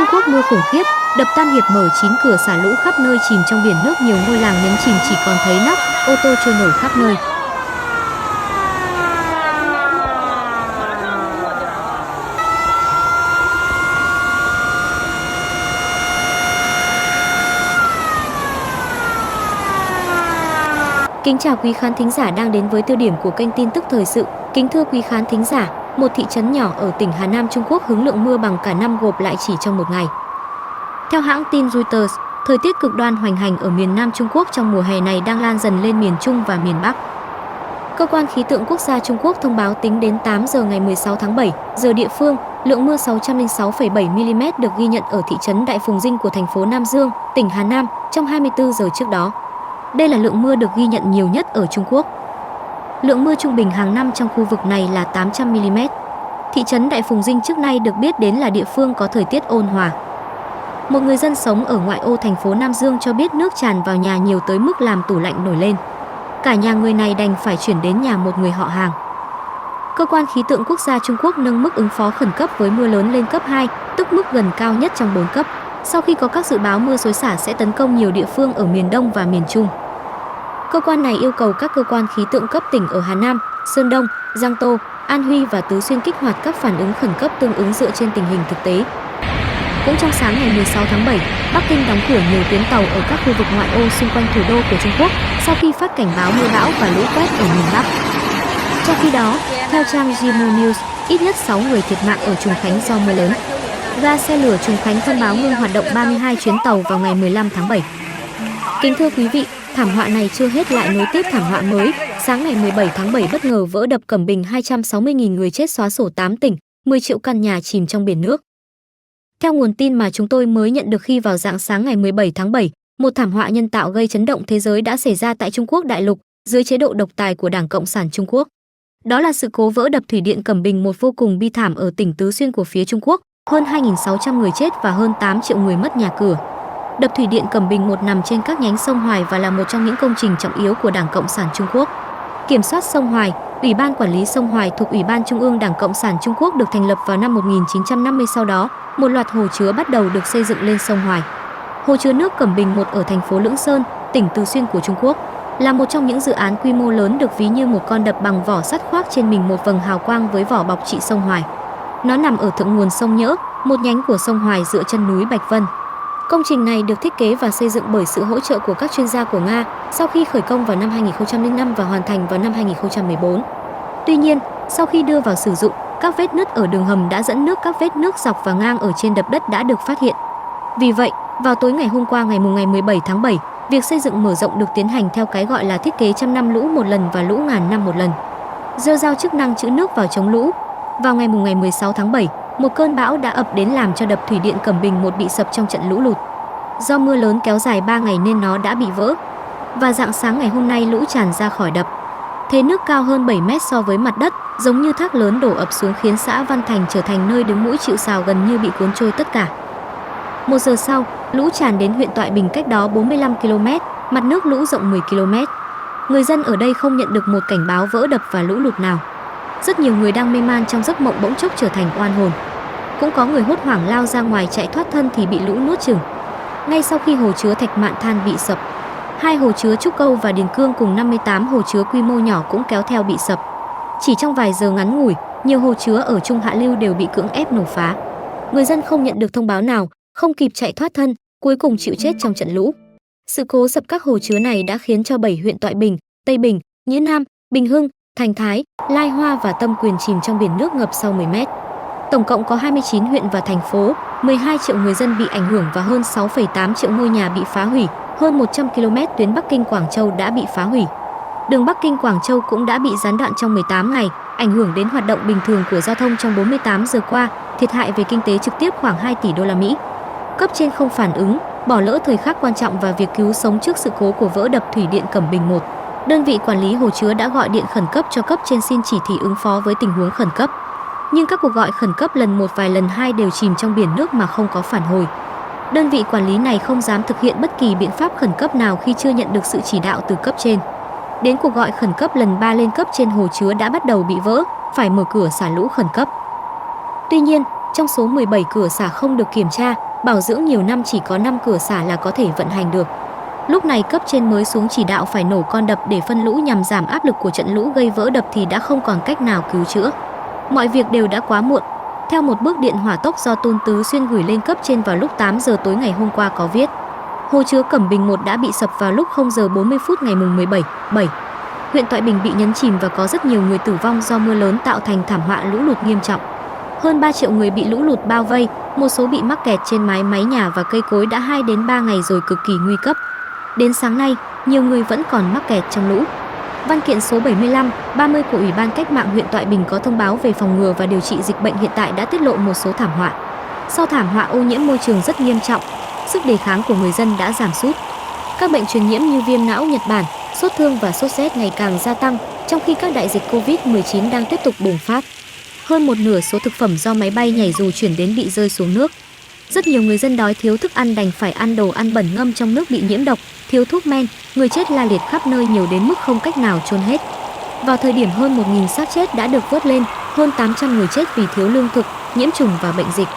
Trung Quốc mưa khủng khiếp, đập Tam Hiệp mở 9 cửa xả lũ khắp nơi chìm trong biển nước, nhiều ngôi làng nhấn chìm chỉ còn thấy nóc, ô tô trôi nổi khắp nơi. Kính chào quý khán thính giả đang đến với tiêu điểm của kênh tin tức thời sự. Kính thưa quý khán thính giả, một thị trấn nhỏ ở tỉnh Hà Nam Trung Quốc hứng lượng mưa bằng cả năm gộp lại chỉ trong một ngày. Theo hãng tin Reuters, thời tiết cực đoan hoành hành ở miền Nam Trung Quốc trong mùa hè này đang lan dần lên miền Trung và miền Bắc. Cơ quan khí tượng quốc gia Trung Quốc thông báo tính đến 8 giờ ngày 16 tháng 7, giờ địa phương, lượng mưa 606,7 mm được ghi nhận ở thị trấn Đại Phùng Dinh của thành phố Nam Dương, tỉnh Hà Nam trong 24 giờ trước đó. Đây là lượng mưa được ghi nhận nhiều nhất ở Trung Quốc. Lượng mưa trung bình hàng năm trong khu vực này là 800 mm. Thị trấn Đại Phùng Dinh trước nay được biết đến là địa phương có thời tiết ôn hòa. Một người dân sống ở ngoại ô thành phố Nam Dương cho biết nước tràn vào nhà nhiều tới mức làm tủ lạnh nổi lên. Cả nhà người này đành phải chuyển đến nhà một người họ hàng. Cơ quan khí tượng quốc gia Trung Quốc nâng mức ứng phó khẩn cấp với mưa lớn lên cấp 2, tức mức gần cao nhất trong 4 cấp, sau khi có các dự báo mưa xối xả sẽ tấn công nhiều địa phương ở miền Đông và miền Trung. Cơ quan này yêu cầu các cơ quan khí tượng cấp tỉnh ở Hà Nam, Sơn Đông, Giang Tô, An Huy và Tứ Xuyên kích hoạt các phản ứng khẩn cấp tương ứng dựa trên tình hình thực tế. Cũng trong sáng ngày 16 tháng 7, Bắc Kinh đóng cửa nhiều tuyến tàu ở các khu vực ngoại ô xung quanh thủ đô của Trung Quốc sau khi phát cảnh báo mưa bão và lũ quét ở miền Bắc. Trong khi đó, theo trang Jimu News, ít nhất 6 người thiệt mạng ở Trùng Khánh do mưa lớn. Ga xe lửa Trùng Khánh thông báo ngưng hoạt động 32 chuyến tàu vào ngày 15 tháng 7. Kính thưa quý vị, thảm họa này chưa hết lại nối tiếp thảm họa mới. Sáng ngày 17 tháng 7 bất ngờ vỡ đập Cẩm Bình, 260.000 người chết, xóa sổ 8 tỉnh, 10 triệu căn nhà chìm trong biển nước. Theo nguồn tin mà chúng tôi mới nhận được khi vào rạng sáng ngày 17 tháng 7, một thảm họa nhân tạo gây chấn động thế giới đã xảy ra tại Trung Quốc đại lục dưới chế độ độc tài của Đảng Cộng sản Trung Quốc. Đó là sự cố vỡ đập thủy điện Cẩm Bình, một vô cùng bi thảm ở tỉnh Tứ Xuyên của phía Trung Quốc, hơn 2.600 người chết và hơn 8 triệu người mất nhà cửa. Đập thủy điện Cẩm Bình một nằm trên các nhánh sông Hoài và là một trong những công trình trọng yếu của Đảng Cộng sản Trung Quốc. Kiểm soát sông Hoài, Ủy ban quản lý sông Hoài thuộc Ủy ban Trung ương Đảng Cộng sản Trung Quốc được thành lập vào năm 1950. Sau đó, một loạt hồ chứa bắt đầu được xây dựng lên sông Hoài. Hồ chứa nước Cẩm Bình 1 ở thành phố Lưỡng Sơn, tỉnh Tứ Xuyên của Trung Quốc, là một trong những dự án quy mô lớn được ví như một con đập bằng vỏ sắt khoác trên mình một vầng hào quang với vỏ bọc trị sông Hoài. Nó nằm ở thượng nguồn sông Nhỡ, một nhánh của sông Hoài dựa chân núi Bạch Vân. Công trình này được thiết kế và xây dựng bởi sự hỗ trợ của các chuyên gia của Nga sau khi khởi công vào năm 2005 và hoàn thành vào năm 2014. Tuy nhiên, sau khi đưa vào sử dụng, các vết nứt ở đường hầm đã dẫn nước, các vết nước dọc và ngang ở trên đập đất đã được phát hiện. Vì vậy, vào tối ngày hôm qua ngày 17 tháng 7, việc xây dựng mở rộng được tiến hành theo cái gọi là thiết kế trăm năm lũ một lần và lũ ngàn năm một lần. Giơ giao chức năng trữ nước vào chống lũ. Vào ngày 16 tháng 7, một cơn bão đã ập đến làm cho đập thủy điện Cẩm Bình 1 bị sập trong trận lũ lụt. Do mưa lớn kéo dài 3 ngày nên nó đã bị vỡ. Và rạng sáng ngày hôm nay lũ tràn ra khỏi đập. Thế nước cao hơn 7 mét so với mặt đất, giống như thác lớn đổ ập xuống khiến xã Văn Thành trở thành nơi đứng mũi chịu sào, gần như bị cuốn trôi tất cả. 1 giờ sau, lũ tràn đến huyện Toại Bình cách đó 45 km, mặt nước lũ rộng 10 km. Người dân ở đây không nhận được một cảnh báo vỡ đập và lũ lụt nào. Rất nhiều người đang mê man trong giấc mộng bỗng chốc trở thành oan hồn. Cũng có người hốt hoảng lao ra ngoài chạy thoát thân thì bị lũ nuốt chửng. Ngay sau khi hồ chứa Thạch Mạn Than bị sập, 2 hồ chứa Trúc Câu và Điền Cương cùng 58 hồ chứa quy mô nhỏ cũng kéo theo bị sập. Chỉ trong vài giờ ngắn ngủi, nhiều hồ chứa ở Trung Hạ Lưu đều bị cưỡng ép nổ phá. Người dân không nhận được thông báo nào, không kịp chạy thoát thân, cuối cùng chịu chết trong trận lũ. Sự cố sập các hồ chứa này đã khiến cho 7 huyện Toại Bình, Tây Bình, Nhữ Nam, Bình Hưng, Thành Thái, Lai Hoa và Tâm Quyền chìm trong biển nước ngập sau 10 mét. Tổng cộng có 29 huyện và thành phố, 12 triệu người dân bị ảnh hưởng và hơn 6,8 triệu ngôi nhà bị phá hủy, hơn 100 km tuyến Bắc Kinh Quảng Châu đã bị phá hủy. Đường Bắc Kinh Quảng Châu cũng đã bị gián đoạn trong 18 ngày, ảnh hưởng đến hoạt động bình thường của giao thông trong 48 giờ qua, thiệt hại về kinh tế trực tiếp khoảng 2 tỷ đô la Mỹ. Cấp trên không phản ứng, bỏ lỡ thời khắc quan trọng và việc cứu sống trước sự cố của vỡ đập thủy điện Cẩm Bình 1. Đơn vị quản lý hồ chứa đã gọi điện khẩn cấp cho cấp trên xin chỉ thị ứng phó với tình huống khẩn cấp. Nhưng các cuộc gọi khẩn cấp lần 1 vài lần 2 đều chìm trong biển nước mà không có phản hồi. Đơn vị quản lý này không dám thực hiện bất kỳ biện pháp khẩn cấp nào khi chưa nhận được sự chỉ đạo từ cấp trên. Đến cuộc gọi khẩn cấp lần 3 lên cấp trên, hồ chứa đã bắt đầu bị vỡ, phải mở cửa xả lũ khẩn cấp. Tuy nhiên, trong số 17 cửa xả không được kiểm tra, bảo dưỡng nhiều năm chỉ có 5 cửa xả là có thể vận hành được. Lúc này cấp trên mới xuống chỉ đạo phải nổ con đập để phân lũ nhằm giảm áp lực của trận lũ gây vỡ đập thì đã không còn cách nào cứu chữa. Mọi việc đều đã quá muộn. Theo một bức điện hỏa tốc do Tôn Tứ Xuyên gửi lên cấp trên vào lúc 8 giờ tối ngày hôm qua có viết: hồ chứa Cẩm Bình 1 đã bị sập vào lúc 0 giờ 40 phút ngày 17/7. Huyện Thoại Bình bị nhấn chìm và có rất nhiều người tử vong do mưa lớn tạo thành thảm họa lũ lụt nghiêm trọng. Hơn 3 triệu người bị lũ lụt bao vây, một số bị mắc kẹt trên mái nhà và cây cối đã 2 đến 3 ngày rồi, cực kỳ nguy cấp. Đến sáng nay, nhiều người vẫn còn mắc kẹt trong lũ. Văn kiện số 75/30 của Ủy ban Cách mạng huyện Thoại Bình có thông báo về phòng ngừa và điều trị dịch bệnh hiện tại đã tiết lộ một số thảm họa. Sau thảm họa ô nhiễm môi trường rất nghiêm trọng, sức đề kháng của người dân đã giảm sút. Các bệnh truyền nhiễm như viêm não Nhật Bản, sốt thương và sốt rét ngày càng gia tăng, trong khi các đại dịch Covid-19 đang tiếp tục bùng phát. Hơn một nửa số thực phẩm do máy bay nhảy dù chuyển đến bị rơi xuống nước. Rất nhiều người dân đói thiếu thức ăn đành phải ăn đồ ăn bẩn ngâm trong nước bị nhiễm độc, thiếu thuốc men, người chết la liệt khắp nơi nhiều đến mức không cách nào chôn hết. Vào thời điểm hơn 1.000 xác chết đã được vớt lên, hơn 800 người chết vì thiếu lương thực, nhiễm trùng và bệnh dịch.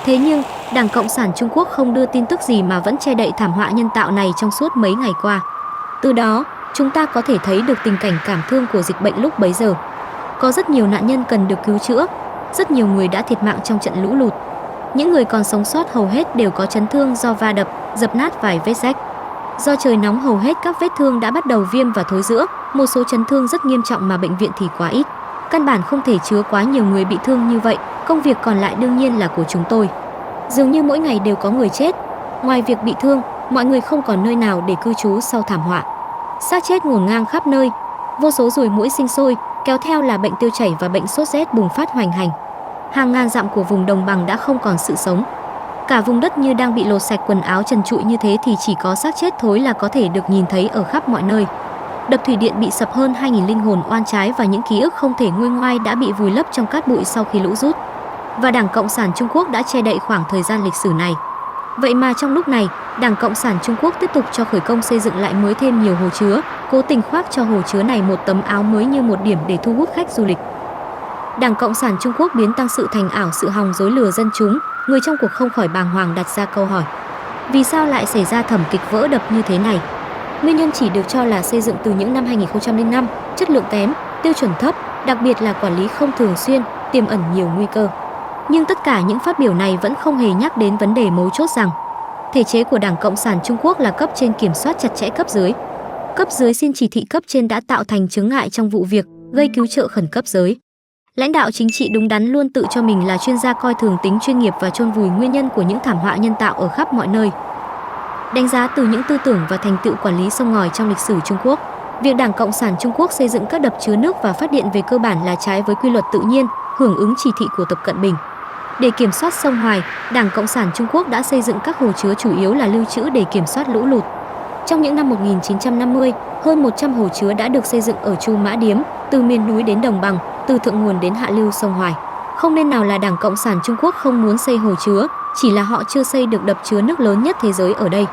Thế nhưng, Đảng Cộng sản Trung Quốc không đưa tin tức gì mà vẫn che đậy thảm họa nhân tạo này trong suốt mấy ngày qua. Từ đó, chúng ta có thể thấy được tình cảnh cảm thương của dịch bệnh lúc bấy giờ. Có rất nhiều nạn nhân cần được cứu chữa, rất nhiều người đã thiệt mạng trong trận lũ lụt. Những người còn sống sót hầu hết đều có chấn thương do va đập, dập nát vài vết rách. Do trời nóng hầu hết các vết thương đã bắt đầu viêm và thối rữa, một số chấn thương rất nghiêm trọng mà bệnh viện thì quá ít. Căn bản không thể chứa quá nhiều người bị thương như vậy, công việc còn lại đương nhiên là của chúng tôi. Dường như mỗi ngày đều có người chết. Ngoài việc bị thương, mọi người không còn nơi nào để cư trú sau thảm họa. Xác chết ngổn ngang khắp nơi, vô số ruồi muỗi sinh sôi, kéo theo là bệnh tiêu chảy và bệnh sốt rét bùng phát hoành hành. Hàng ngàn dặm của vùng đồng bằng đã không còn sự sống. Cả vùng đất như đang bị lột sạch, quần áo trần trụi như thế thì chỉ có xác chết thối là có thể được nhìn thấy ở khắp mọi nơi. Đập thủy điện bị sập, hơn 2.000 linh hồn oan trái và những ký ức không thể nguôi ngoai đã bị vùi lấp trong cát bụi sau khi lũ rút. Và Đảng Cộng sản Trung Quốc đã che đậy khoảng thời gian lịch sử này. Vậy mà trong lúc này, Đảng Cộng sản Trung Quốc tiếp tục cho khởi công xây dựng lại mới thêm nhiều hồ chứa, cố tình khoác cho hồ chứa này một tấm áo mới như một điểm để thu hút khách du lịch. Đảng Cộng sản Trung Quốc biến tăng sự thành ảo, sự hòng dối lừa dân chúng. Người trong cuộc không khỏi bàng hoàng đặt ra câu hỏi: vì sao lại xảy ra thảm kịch vỡ đập như thế này? Nguyên nhân chỉ được cho là xây dựng từ những năm 2005, chất lượng kém, tiêu chuẩn thấp, đặc biệt là quản lý không thường xuyên, tiềm ẩn nhiều nguy cơ. Nhưng tất cả những phát biểu này vẫn không hề nhắc đến vấn đề mấu chốt rằng thể chế của Đảng Cộng sản Trung Quốc là cấp trên kiểm soát chặt chẽ cấp dưới. Cấp dưới xin chỉ thị cấp trên đã tạo thành chướng ngại trong vụ việc, gây cứu trợ khẩn cấp giới. Lãnh đạo chính trị đúng đắn luôn tự cho mình là chuyên gia, coi thường tính chuyên nghiệp và chôn vùi nguyên nhân của những thảm họa nhân tạo ở khắp mọi nơi. Đánh giá từ những tư tưởng và thành tựu quản lý sông ngòi trong lịch sử Trung Quốc, việc Đảng Cộng sản Trung Quốc xây dựng các đập chứa nước và phát điện về cơ bản là trái với quy luật tự nhiên, hưởng ứng chỉ thị của Tập Cận Bình. Để kiểm soát sông Hoài, Đảng Cộng sản Trung Quốc đã xây dựng các hồ chứa chủ yếu là lưu trữ để kiểm soát lũ lụt. Trong những năm 1950, hơn 100 hồ chứa đã được xây dựng ở Chu Mã Điếm, từ miền núi đến đồng bằng, từ thượng nguồn đến hạ lưu sông Hoài. Không nên nào là Đảng Cộng sản Trung Quốc không muốn xây hồ chứa, chỉ là họ chưa xây được đập chứa nước lớn nhất thế giới ở đây.